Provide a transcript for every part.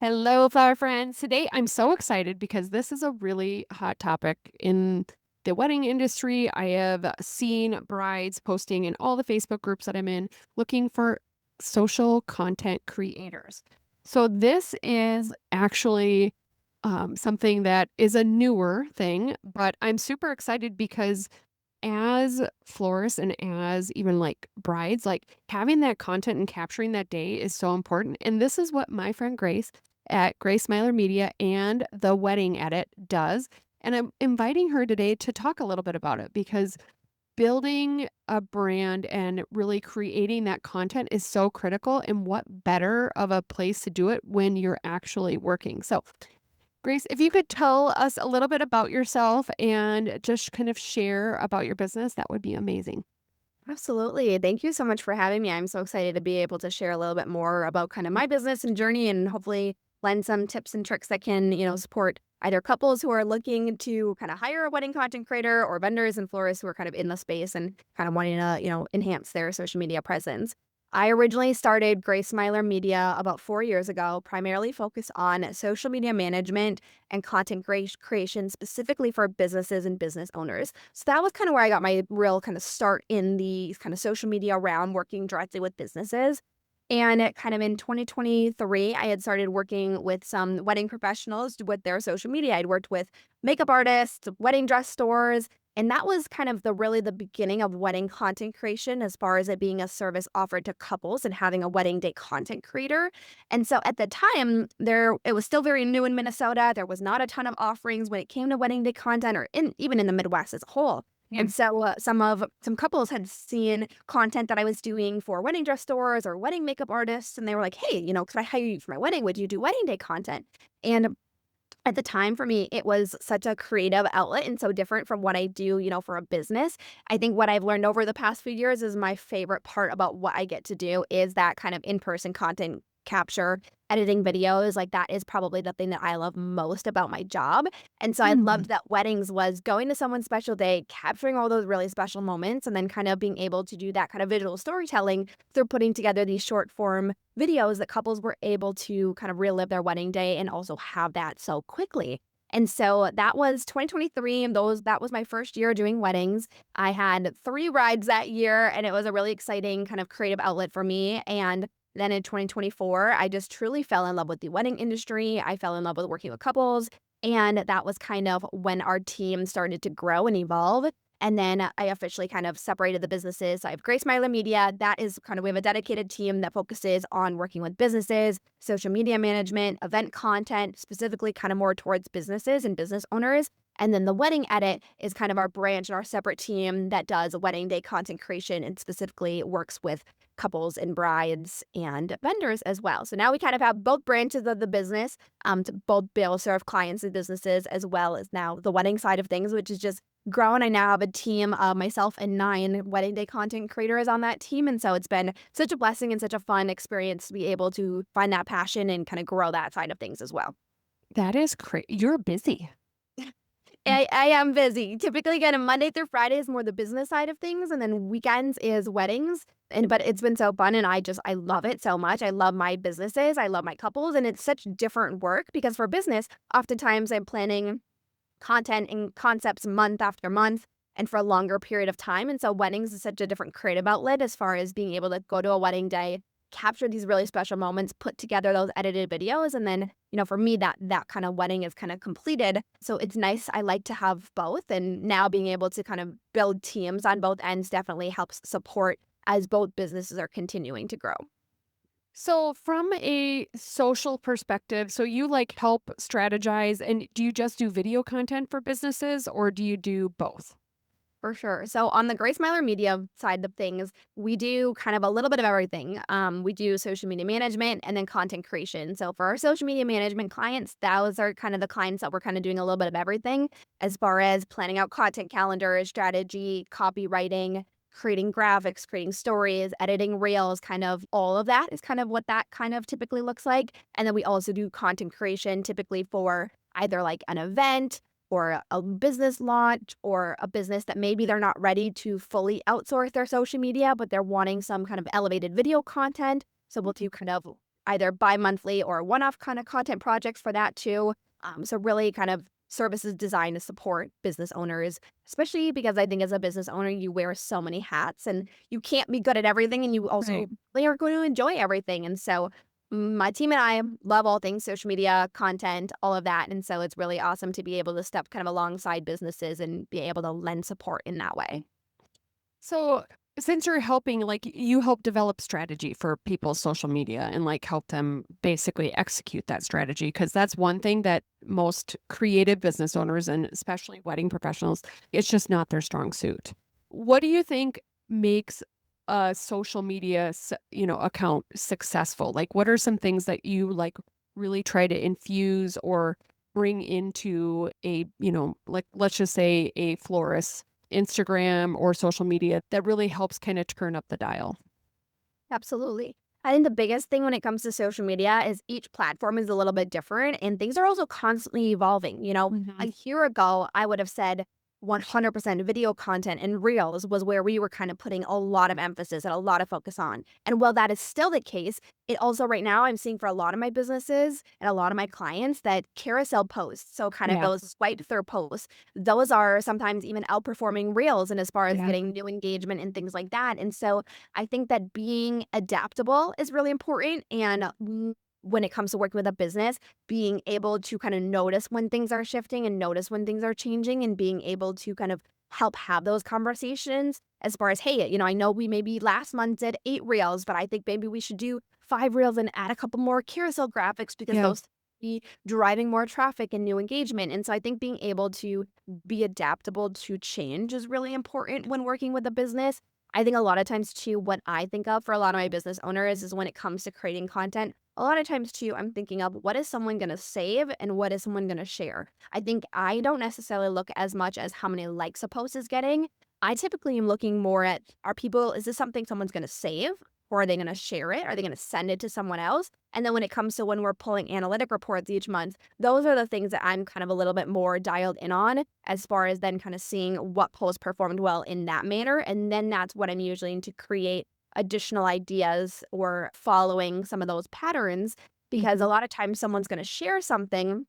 Hello, flower friends. Today, I'm so excited because this is a really hot topic in the wedding industry. I have seen brides posting in all the Facebook groups that I'm in looking for social content creators. So, this is actually something that is a newer thing, but I'm super excited because as florists and as even like brides, like having that content and capturing that day is so important. And this is what my friend Grace at Grace Myler Media and the Wedding Edit does. And I'm inviting her today to talk a little bit about it because building a brand and really creating that content is so critical. And what better of a place to do it when you're actually working? So, Grace, if you could tell us a little bit about yourself and just kind of share about your business, that would be amazing. Absolutely. Thank you so much for having me. I'm so excited to be able to share a little bit more about kind of my business and journey and hopefully lend some tips and tricks that can, support either couples who are looking to kind of hire a wedding content creator or vendors and florists who are kind of in the space and kind of wanting to, enhance their social media presence. I originally started Grace Myler Media about 4 years ago, primarily focused on social media management and content creation specifically for businesses and business owners. So that was kind of where I got my real kind of start in the kind of social media realm, working directly with businesses. And it kind of in 2023, I had started working with some wedding professionals with their social media. I'd worked with makeup artists, wedding dress stores, and that was kind of the beginning of wedding content creation as far as it being a service offered to couples and having a wedding day content creator. And so at the time, there it was still very new in Minnesota. There was not a ton of offerings when it came to wedding day content or even in the Midwest as a whole. Yeah. And so some couples had seen content that I was doing for wedding dress stores or wedding makeup artists, and they were like, "Hey, could I hire you for my wedding? Would you do wedding day content?" And at the time for me, it was such a creative outlet and so different from what I do, for a business. I think what I've learned over the past few years is my favorite part about what I get to do is that kind of in-person content capture, editing videos. Like that is probably the thing that I love most about my job. And so I Mhm. loved that weddings was going to someone's special day, capturing all those really special moments, and then kind of being able to do that kind of visual storytelling through putting together these short form videos that couples were able to kind of relive their wedding day and also have that so quickly. And so that was 2023, and that was my first year doing weddings. I had 3 brides that year, and it was a really exciting kind of creative outlet for me. And then in 2024, I just truly fell in love with the wedding industry. I fell in love with working with couples, and that was kind of when our team started to grow and evolve. And then I officially kind of separated the businesses. So I have Grace Myler Media. That is kind of, we have a dedicated team that focuses on working with businesses, social media management, event content, specifically kind of more towards businesses and business owners. And then the wedding edit is kind of our branch and our separate team that does wedding day content creation and specifically works with couples and brides and vendors as well. So now we kind of have both branches of the business to both be able to serve clients and businesses as well as now the wedding side of things, which is just grown. I now have a team of myself and 9 wedding day content creators on that team. And so it's been such a blessing and such a fun experience to be able to find that passion and kind of grow that side of things as well. That is crazy. You're busy. I am busy. Typically, again, a Monday through Friday is more the business side of things, and then weekends is weddings. But it's been so fun, and I love it so much. I love my businesses, I love my couples, and it's such different work because for business, oftentimes I'm planning content and concepts month after month and for a longer period of time. And so weddings is such a different creative outlet as far as being able to go to a wedding day, capture these really special moments, put together those edited videos. And then, for me, that kind of wedding is kind of completed. So it's nice. I like to have both. And now being able to kind of build teams on both ends definitely helps support as both businesses are continuing to grow. So, from a social perspective, so you like help strategize, and do you just do video content for businesses or do you do both? For sure. So on the Grace Myler Media side of things, we do kind of a little bit of everything. We do social media management and then content creation. So for our social media management clients, those are kind of the clients that we're kind of doing a little bit of everything as far as planning out content calendars, strategy, copywriting, creating graphics, creating stories, editing reels, kind of all of that is kind of what that kind of typically looks like. And then we also do content creation typically for either like an event or a business launch or a business that maybe they're not ready to fully outsource their social media, but they're wanting some kind of elevated video content. So we'll do kind of either bi-monthly or one-off kind of content projects for that too. So really kind of services designed to support business owners, especially because I think as a business owner, you wear so many hats and you can't be good at everything and you also Right. really are going to enjoy everything. And so my team and I love all things social media, content, all of that. And so it's really awesome to be able to step kind of alongside businesses and be able to lend support in that way. So, since you're helping, like, you help develop strategy for people's social media and like help them basically execute that strategy, because that's one thing that most creative business owners and especially wedding professionals, it's just not their strong suit. What do you think makes a social media, account successful? Like, what are some things that you like really try to infuse or bring into a, like, let's just say a florist Instagram or social media that really helps kinda turn up the dial? Absolutely. I think the biggest thing when it comes to social media is each platform is a little bit different and things are also constantly evolving. Mhm. A year ago, I would have said 100% video content and reels was where we were kind of putting a lot of emphasis and a lot of focus on. And while that is still the case, it also right now I'm seeing for a lot of my businesses and a lot of my clients that carousel posts, so kind of Yeah. those swipe through posts, those are sometimes even outperforming reels and as far as Yeah. getting new engagement and things like that. And so I think that being adaptable is really important. And when it comes to working with a business, being able to kind of notice when things are shifting and notice when things are changing and being able to kind of help have those conversations as far as, hey, I know we maybe last month did 8 reels, but I think maybe we should do 5 reels and add a couple more carousel graphics because Yeah. those be driving more traffic and new engagement. And so I think being able to be adaptable to change is really important when working with a business. I think a lot of times too, what I think of for a lot of my business owners is when it comes to creating content, a lot of times too, I'm thinking of what is someone going to save and what is someone going to share. I think I don't necessarily look as much as how many likes a post is getting. I typically am looking more at is this something someone's going to save? Or are they going to share it? Are they going to send it to someone else? And then when it comes to when we're pulling analytic reports each month, those are the things that I'm kind of a little bit more dialed in on as far as then kind of seeing what post performed well in that manner. And then that's what I'm using to create additional ideas or following some of those patterns. Because a Mhm. lot of times someone's going to share something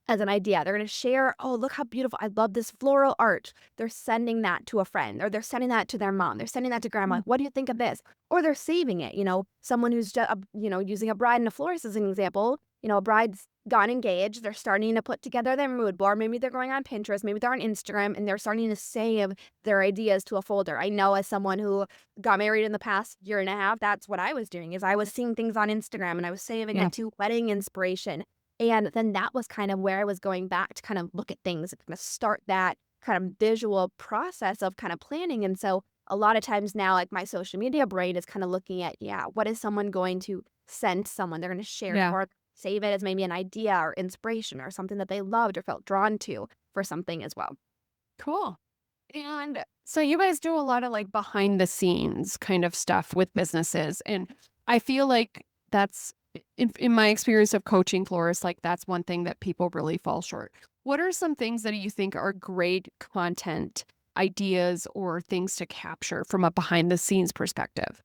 as an idea. They're gonna share, "Oh, look how beautiful. I love this floral art." They're sending that to a friend or they're sending that to their mom. They're sending that to grandma. Mm. "What do you think of this?" Or they're saving it, someone who's just, using a bride and a florist as an example. A bride's gotten engaged. They're starting to put together their mood board. Maybe they're going on Pinterest. Maybe they're on Instagram and they're starting to save their ideas to a folder. I know as someone who got married in the past year and a half, that's what I was doing is I was seeing things on Instagram and I was saving Yeah. it to wedding inspiration. And then that was kind of where I was going back to kind of look at things and kind of start that kind of visual process of kind of planning. And so a lot of times now, like my social media brain is kind of looking at, yeah, what is someone going to send someone? They're going to share it Yeah. or save it as maybe an idea or inspiration or something that they loved or felt drawn to for something as well. Cool. And so you guys do a lot of like behind the scenes kind of stuff with businesses. And I feel like that's in my experience of coaching florists, like that's one thing that people really fall short. What are some things that you think are great content ideas or things to capture from a behind the scenes perspective?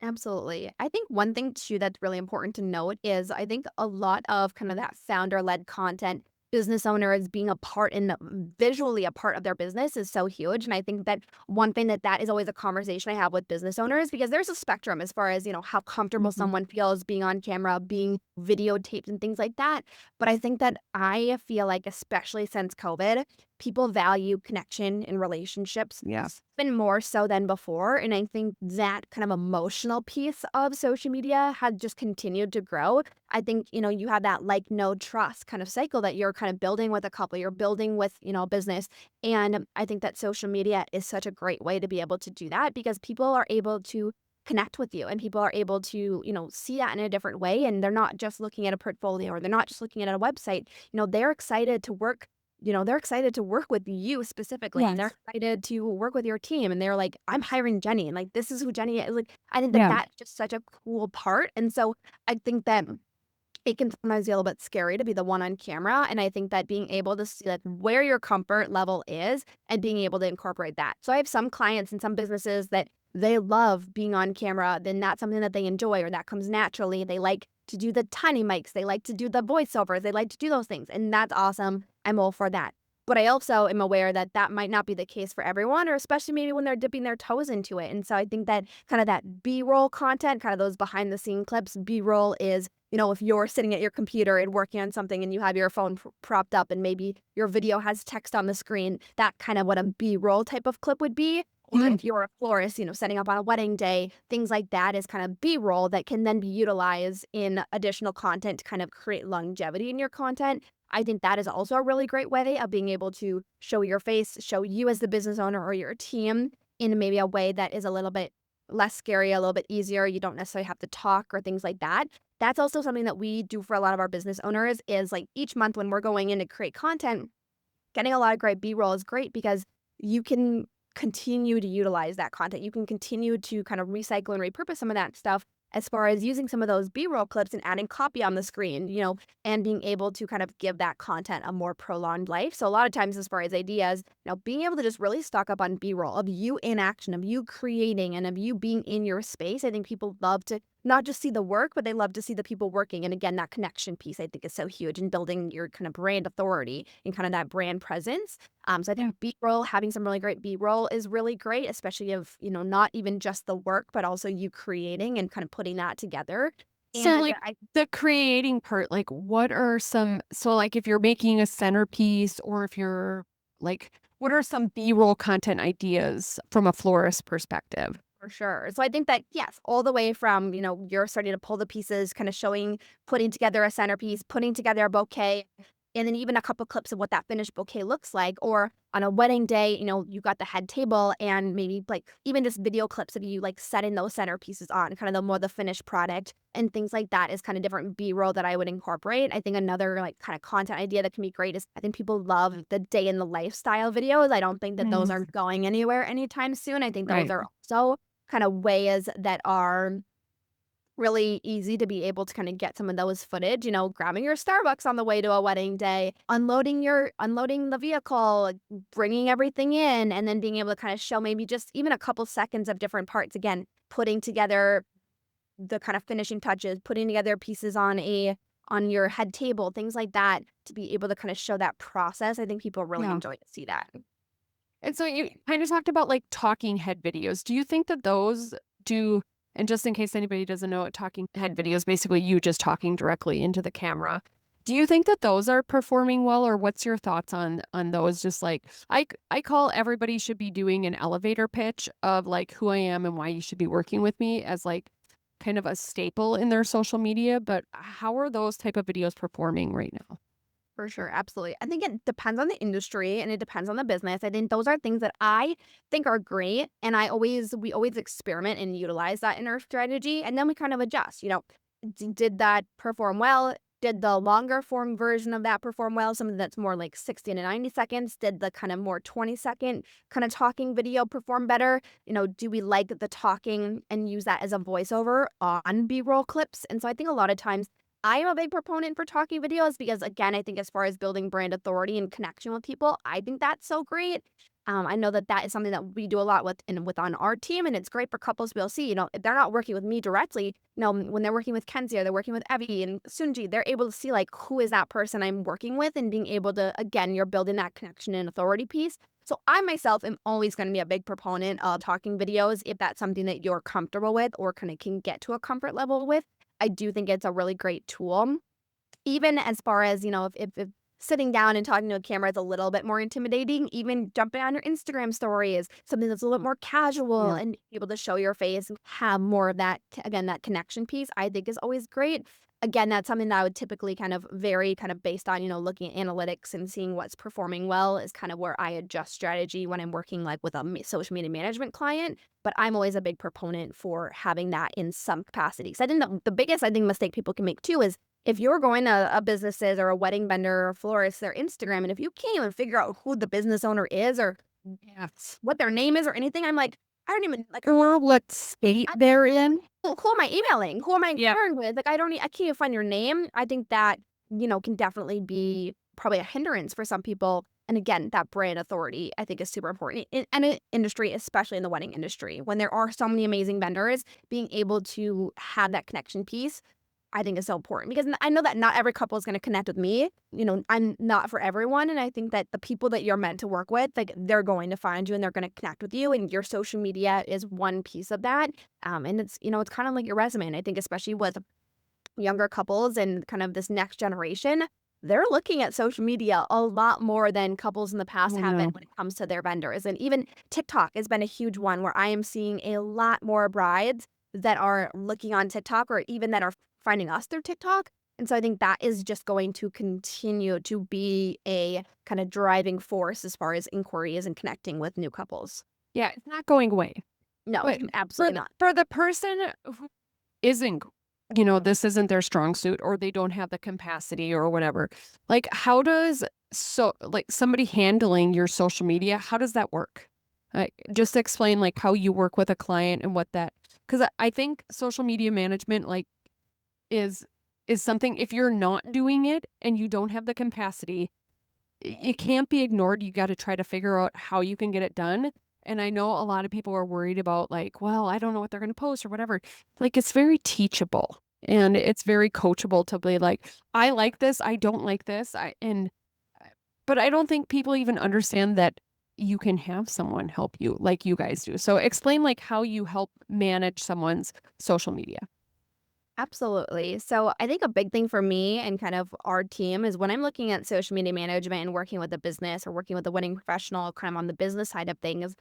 Absolutely. I think one thing too that's really important to note is I think a lot of kind of that founder led content, business owners being a part and visually a part of their business is so huge. And I think that one thing that is always a conversation I have with business owners because there's a spectrum as far as, how comfortable Mhm. someone feels being on camera, being videotaped and things like that. But I think that I feel like, especially since COVID, people value connection and relationships Yeah. been more so than before. And I think that kind of emotional piece of social media had just continued to grow. I think, you have that like, no trust kind of cycle that you're kind of building with a couple, you're building with, a business. And I think that social media is such a great way to be able to do that because people are able to connect with you and people are able to, see that in a different way. And they're not just looking at a portfolio or they're not just looking at a website. They're excited to work they're excited to work with you specifically, and they're Yes. excited to work with your team, and they're like, "I'm hiring Jenny," and, like, "This is who Jenny is." Like, I think that Yeah. that's just such a cool part, and so I think that it can sometimes be a little bit scary to be the one on camera, and I think that being able to see, like, where your comfort level is and being able to incorporate that. So I have some clients and some businesses that they love being on camera, then that's something that they enjoy or that comes naturally. They like to do the tiny mics, they like to do the voiceovers, they like to do those things, and that's awesome. I'm all for that. But I also am aware that that might not be the case for everyone, or especially maybe when they're dipping their toes into it. And so I think that kind of that B-roll content, kind of those behind the scene clips, B-roll is, if you're sitting at your computer and working on something and you have your phone propped up and maybe your video has text on the screen, that kind of what a B-roll type of clip would be. Or Mm. if you're a florist, setting up on a wedding day, things like that is kind of B-roll that can then be utilized in additional content to kind of create longevity in your content. I think that is also a really great way of being able to show your face, show you as the business owner or your team in maybe a way that is a little bit less scary, a little bit easier. You don't necessarily have to talk or things like that. That's also something that we do for a lot of our business owners is like each month when we're going in to create content, getting a lot of great B-roll is great because you can continue to utilize that content. You can continue to kind of recycle and repurpose some of that stuff as far as using some of those B-roll clips and adding copy on the screen, and being able to kind of give that content a more prolonged life. So a lot of times as far as ideas, being able to just really stock up on B-roll of you in action, of you creating and of you being in your space. I think people love to not just see the work, but they love to see the people working. And again, that connection piece I think is so huge in building your kind of brand authority and kind of that brand presence. So I Yeah. think B-roll, having some really great B-roll is really great, especially of, not even just the work, but also you creating and kind of putting that together. And So, again, like, the creating part, like, what are some so, like, if you're making a centerpiece or if you're like, what are some B-roll content ideas from a florist perspective? for sure. So I think that, yes, all the way from, you're starting to pull the pieces, kind of showing, putting together a centerpiece, putting together a bouquet, and then even a couple clips of what that finished bouquet looks like. Or on a wedding day, you got the head table and maybe like even just video clips of you like setting those centerpieces on, kind of the more the finished product and things like that is kind of different B-roll that I would incorporate. I think another like kind of content idea that can be great is I think people love the day in the lifestyle videos. I don't think that those are Mm. going anywhere anytime soon. I think those Right. are also kind of ways that are really easy to be able to kind of get some of those footage, grabbing your Starbucks on the way to a wedding day, unloading the vehicle, bringing everything in, and then being able to kind of show maybe just even a couple seconds of different parts. Again, putting together the kind of finishing touches, putting together pieces on your head table, things like that, to be able to kind of show that process. I think people really Yeah. enjoy to see that. And so you kind of talked about, like, talking head videos. Do you think that those do and just in case anybody doesn't know what talking head videos, basically you just talking directly into the camera. Do you think that those are performing well, or what's your thoughts on those? Just like I call everybody should be doing an elevator pitch of like who I am and why you should be working with me as like kind of a staple in their social media. But how are those type of videos performing right now? For sure, absolutely. I think it depends on the industry and it depends on the business. I think those are things that I think are great, and we always experiment and utilize that in our strategy, and then we kind of adjust. Did that perform well? Did the longer form version of that perform well? Something that's more like 60 to 90 seconds. Did the kind of more 20-second kind of talking video perform better? Do we like the talking and use that as a voiceover on B-roll clips? And so I think a lot of times I am a big proponent for talking videos because, again, I think as far as building brand authority and connection with people, I think that's so great. I know that that is something that we do a lot with on our team, and it's great for couples to be able to see. If they're not working with me directly, when they're working with Kenzie or they're working with Evie and Sunji, they're able to see like who is that person I'm working with, and being able to, again, you're building that connection and authority piece. So I myself am always going to be a big proponent of talking videos if that's something that you're comfortable with or kind of can get to a comfort level with. I do think it's a really great tool. Even as far as, if sitting down and talking to a camera is a little bit more intimidating, even jumping on your Instagram story is something that's a little bit more casual Yeah. and being able to show your face and have more of that, again, that connection piece, I think is always great. Again, that's something that I would typically kind of vary kind of based on, looking at analytics and seeing what's performing well is kind of where I adjust strategy when I'm working like with a social media management client. But I'm always a big proponent for having that in some capacity. So I think the biggest, I think, mistake people can make too is if you're going to a businesses or a wedding vendor or florist, their Instagram, and if you can't even figure out who the business owner is or Yes. what their name is or anything, I'm like, I don't even like Or what state I, they're in. who am I emailing? Who am I Yep. inquiring with? Like I can't even find your name. I think that, can definitely be probably a hindrance for some people. And again, that brand authority I think is super important in any industry, especially in the wedding industry. When there are so many amazing vendors, being able to have that connection piece I think is so important because I know that not every couple is going to connect with me. I'm not for everyone. And I think that the people that you're meant to work with, like they're going to find you and they're going to connect with you. And your social media is one piece of that. And it's kind of like your resume. And I think especially with younger couples and kind of this next generation, they're looking at social media a lot more than couples in the past I have been know. when it comes to their vendors. And even TikTok has been a huge one where I am seeing a lot more brides that are looking on TikTok or even that are finding us through TikTok. And so I think that is just going to continue to be a kind of driving force as far as inquiries and connecting with new couples. Yeah, it's not going away. No, But absolutely not. for the person who isn't, this isn't their strong suit or they don't have the capacity or whatever, like, how does like, somebody handling your social media, how does that work? Just explain, like, how you work with a client and what that, because I think social media management, like, is something if you're not doing it and you don't have the capacity, it can't be ignored. You gotta try to figure out how you can get it done, and I know a lot of people are worried about, like, "Well, I don't know what they're gonna post or whatever." Like, it's very teachable, and it's very coachable to be like, "I like this, I don't like this," but I don't think people even understand that you can have someone help you like you guys do. So explain, like, how you help manage someone's social media. Absolutely. So I think a big thing for me and kind of our team is when I'm looking at social media management and working with a business or working with a wedding professional kind of on the business side of things,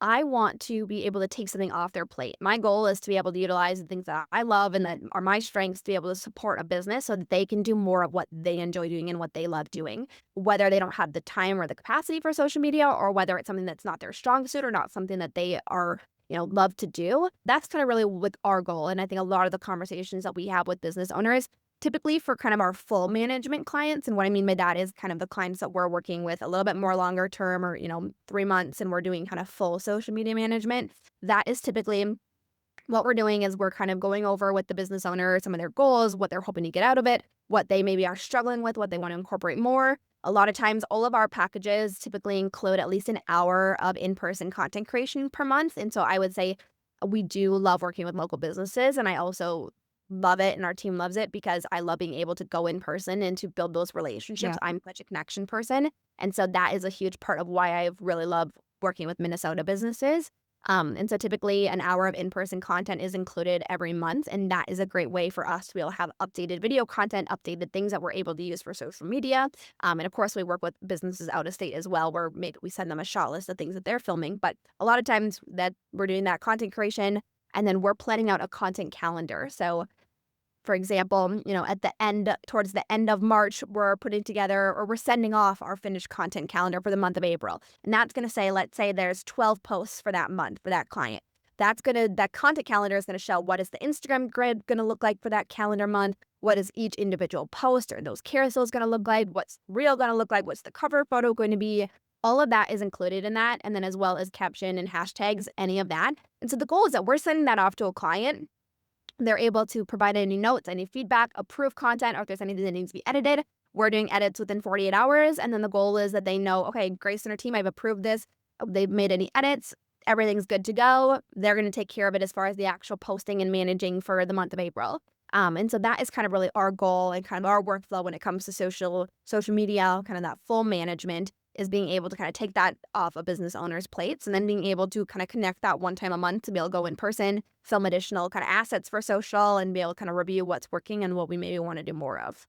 I want to be able to take something off their plate. My goal is to be able to utilize the things that I love and that are my strengths to be able to support a business so that they can do more of what they enjoy doing and what they love doing. Whether they don't have the time or the capacity for social media or whether it's something that's not their strong suit or not something that they are, love to do. That's kind of really with our goal. And I think a lot of the conversations that we have with business owners typically for kind of our full management clients. And what I mean by that is kind of the clients that we're working with a little bit more longer term or, 3 months and we're doing kind of full social media management. That is typically what we're doing is we're kind of going over with the business owner some of their goals, what they're hoping to get out of it, what they maybe are struggling with, what they want to incorporate more. A lot of times, all of our packages typically include at least an hour of in person content creation per month. And so I would say we do love working with local businesses. And I also love it, and our team loves it because I love being able to go in person and to build those relationships. Yeah. I'm such a connection person. And so that is a huge part of why I really love working with Minnesota businesses. And so typically an hour of in-person content is included every month. And that is a great way for us to be able to have updated video content, updated things that we're able to use for social media. And of course, we work with businesses out of state as well, where maybe we send them a shot list of things that they're filming. But a lot of times that we're doing that content creation and then we're planning out a content calendar. So for example, at the end, towards the end of March, we're putting together or we're sending off our finished content calendar for the month of April. And that's going to say, let's say there's 12 posts for that month for that client. That content calendar is going to show what is the Instagram grid going to look like for that calendar month? What is each individual post or those carousels going to look like? What's reel going to look like? What's the cover photo going to be? All of that is included in that. And then as well as caption and hashtags, any of that. And so the goal is that we're sending that off to a client. They're able to provide any notes, any feedback, approve content, or if there's anything that needs to be edited. We're doing edits within 48 hours. And then the goal is that they know, okay, Grace and her team, I've approved this. They've made any edits. Everything's good to go. They're going to take care of it as far as the actual posting and managing for the month of April. And so that is kind of really our goal and kind of our workflow when it comes to social media, kind of that full management is being able to kind of take that off a business owner's plates and then being able to kind of connect that one time a month to be able to go in person, film additional kind of assets for social and be able to kind of review what's working and what we maybe want to do more of.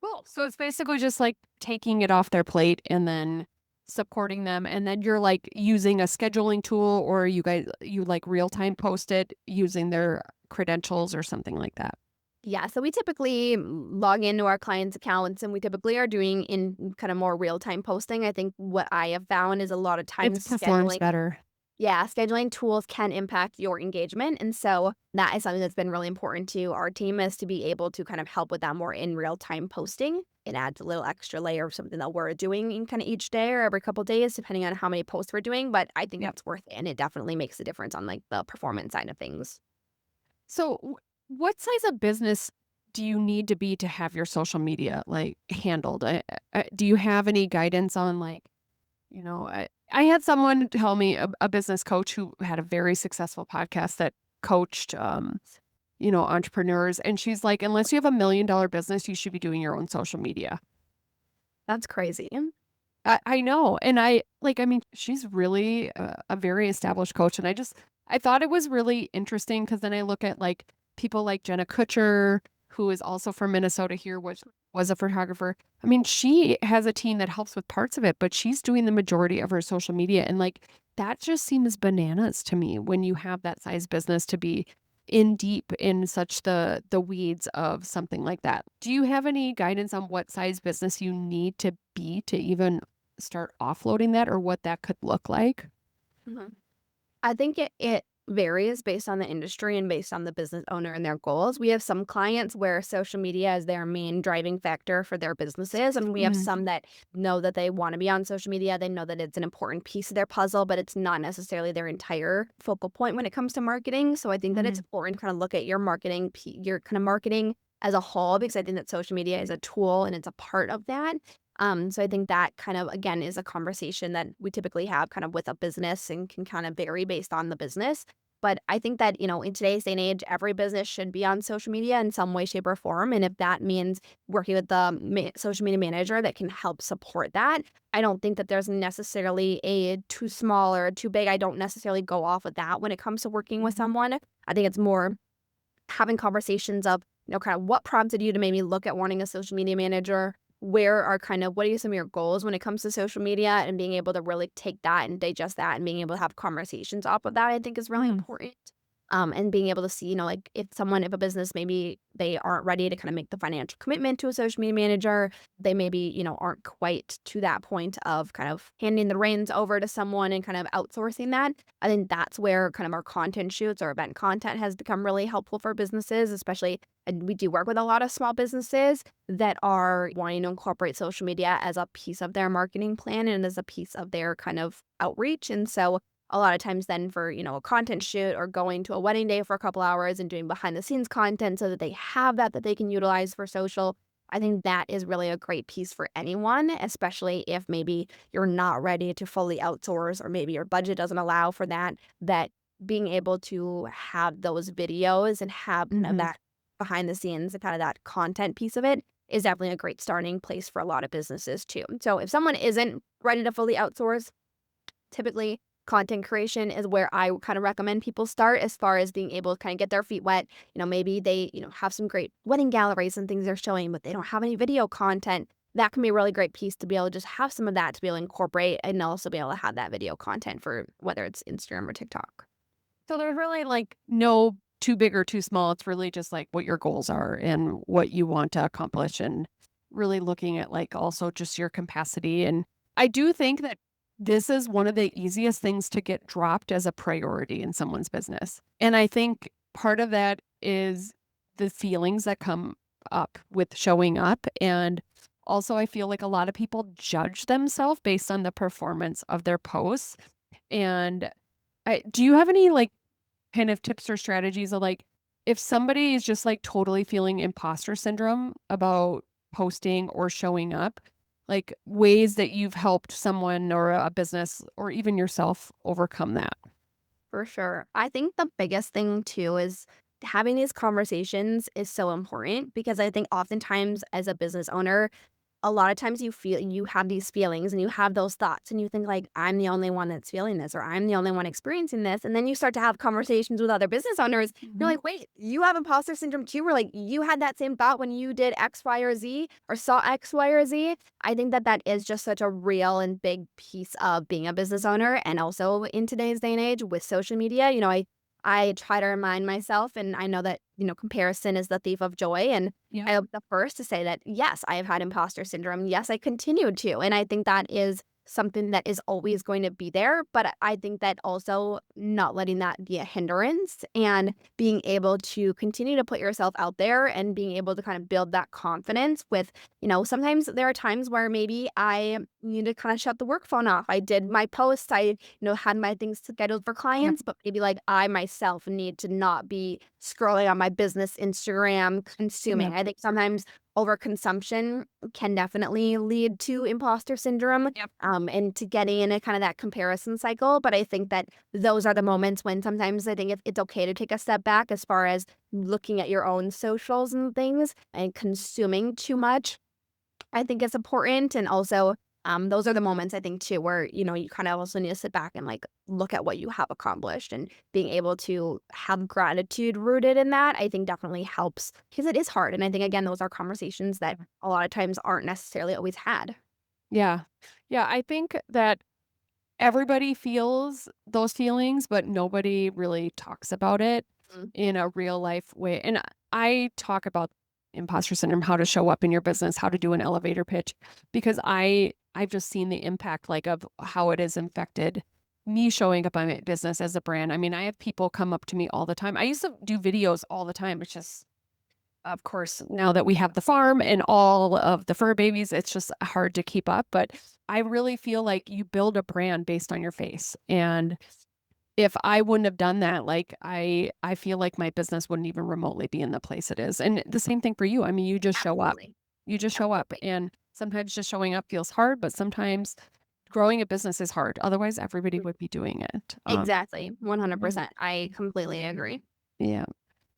Cool. So it's basically just like taking it off their plate and then supporting them. And then you're like using a scheduling tool or you like real time post it using their credentials or something like that. Yeah, so we typically log into our clients' accounts and we typically are doing in kind of more real time posting. I think what I have found is a lot of It times performs scheduling. better. Yeah, scheduling tools can impact your engagement. And so that is something that's been really important to our team is to be able to kind of help with that more in real time posting. It adds a little extra layer of something that we're doing in kind of each day or every couple of days, depending on how many posts we're doing. But I think Yep. that's worth it. And it definitely makes a difference on like the performance side of things. So what size of business do you need to be to have your social media like handled? Do you have any guidance on like, I had someone tell me a business coach who had a very successful podcast that coached. entrepreneurs. And she's like, unless you have $1 million business, you should be doing your own social media. That's crazy. I know. And I mean, she's really a very established coach. And I thought it was really interesting because then I look at like people like Jenna Kutcher, who is also from Minnesota here, which was a photographer. I mean, she has a team that helps with parts of it, but she's doing the majority of her social media. And like, that just seems bananas to me when you have that size business to be in deep in such the weeds of something like that. Do you have any guidance on what size business you need to be to even start offloading that or what that could look like? Mhm. I think it varies based on the industry and based on the business owner and their goals. We have some clients where social media is their main driving factor for their businesses, and we have Mhm, some that know that they want to be on social media. They know that it's an important piece of their puzzle, but it's not necessarily their entire focal point when it comes to marketing. So I think that it's mhm, important to kind of look at your your kind of marketing as a whole, because I think that social media is a tool and it's a part of that. So I think that kind of again is a conversation that we typically have kind of with a business and can kind of vary based on the business. But I think that, in today's day and age, every business should be on social media in some way, shape, or form. And if that means working with the social media manager that can help support that, I don't think that there's necessarily a too small or too big. I don't necessarily go off of that when it comes to working with mhm, someone. I think it's more having conversations of, kind of what prompted you to maybe look at wanting a social media manager? What are some of your goals when it comes to social media, and being able to really take that and digest that and being able to have conversations off of that, I think is really mhm, important. And being able to see, like if a business, maybe they aren't ready to kind of make the financial commitment to a social media manager, they maybe, aren't quite to that point of kind of handing the reins over to someone and kind of outsourcing that. I think that's where kind of our content shoots or event content has become really helpful for businesses, especially, and we do work with a lot of small businesses that are wanting to incorporate social media as a piece of their marketing plan and as a piece of their kind of outreach. And so a lot of times then for, a content shoot or going to a wedding day for a couple hours and doing behind the scenes content so that they have that they can utilize for social. I think that is really a great piece for anyone, especially if maybe you're not ready to fully outsource or maybe your budget doesn't allow for that, that being able to have those videos and have kind of mhm. that behind the scenes and kind of that content piece of it is definitely a great starting place for a lot of businesses too. So if someone isn't ready to fully outsource, typically content creation is where I would kind of recommend people start as far as being able to kind of get their feet wet. Maybe they, have some great wedding galleries and things they're showing, but they don't have any video content. That can be a really great piece to be able to just have some of that to be able to incorporate and also be able to have that video content for whether it's Instagram or TikTok. So there's really like no too big or too small. It's really just like what your goals are and what you want to accomplish and really looking at like also just your capacity. And I do think that this is one of the easiest things to get dropped as a priority in someone's business. And I think part of that is the feelings that come up with showing up. And also, I feel like a lot of people judge themselves based on the performance of their posts. And do you have any like kind of tips or strategies of like, if somebody is just like totally feeling imposter syndrome about posting or showing up, like ways that you've helped someone or a business or even yourself overcome that? For sure. I think the biggest thing too is having these conversations is so important, because I think oftentimes as a business owner, a lot of times you have these feelings and you have those thoughts and you think like, I'm the only one that's feeling this or I'm the only one experiencing this. And then you start to have conversations with other business owners. You're Mhm. like, wait, you have imposter syndrome too? Where like you had that same thought when you did X, Y, or Z or saw X, Y, or Z. I think that that is just such a real and big piece of being a business owner. And also in today's day and age with social media, I try to remind myself, and I know that, comparison is the thief of joy. And Yep. I am the first to say that, yes, I have had imposter syndrome. Yes, I continue to. And I think that is something that is always going to be there. But I think that also not letting that be a hindrance and being able to continue to put yourself out there and being able to kind of build that confidence with, sometimes there are times where maybe I need to kind of shut the work phone off. I did my posts, had my things scheduled for Yep. clients, but maybe like I myself need to not be scrolling on my business Instagram consuming. Yep. I think sometimes overconsumption can definitely lead to imposter syndrome, Yep. and to getting in a kind of that comparison cycle. But I think that those are the moments when sometimes I think it's okay to take a step back as far as looking at your own socials and things and consuming too much. I think it's important, and also, those are the moments I think too where, you kind of also need to sit back and, like, look at what you have accomplished, and being able to have gratitude rooted in that, I think definitely helps because it is hard, and I think, again, those are conversations that a lot of times aren't necessarily always had. Yeah. Yeah, I think that everybody feels those feelings, but nobody really talks about it Mm, in a real life way. And I talk about imposter syndrome, how to show up in your business, how to do an elevator pitch, because I've just seen the impact like of how it has infected me showing up on my business as a brand. I mean, I have people come up to me all the time. I used to do videos all the time. It's just of course, now that we have the farm and all of the fur babies, it's just hard to keep up, but I really feel like you build a brand based on your face, and if I wouldn't have done that, like, I feel like my business wouldn't even remotely be in the place it is, and the same thing for you. I mean, you just show up. absolutely, You just show up, absolutely. and sometimes just showing up feels hard, but sometimes growing a business is hard, otherwise everybody Mm, would be doing it. exactly, Yeah. 100%. I completely agree. Yeah.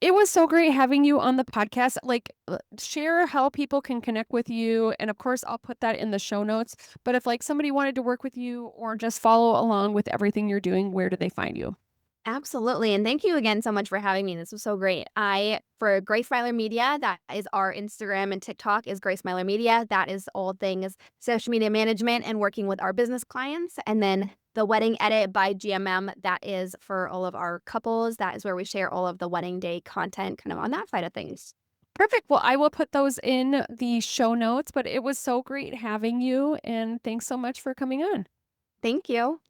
It was so great having you on the podcast. Like, share how people can connect with you. And of course, I'll put that in the show notes. But if like somebody wanted to work with you or just follow along with everything you're doing, where do they find you? Absolutely, and thank you again so much for having me. This was so great. For Grace Myler Media, that is our Instagram and TikTok is Grace Myler Media. That is all things social media management and working with our business clients. And then the Wedding Edit by GMM, that is for all of our couples. That is where we share all of the wedding day content kind of on that side of things. Perfect. Well, I will put those in the show notes, but it was so great having you. And thanks so much for coming on. Thank you.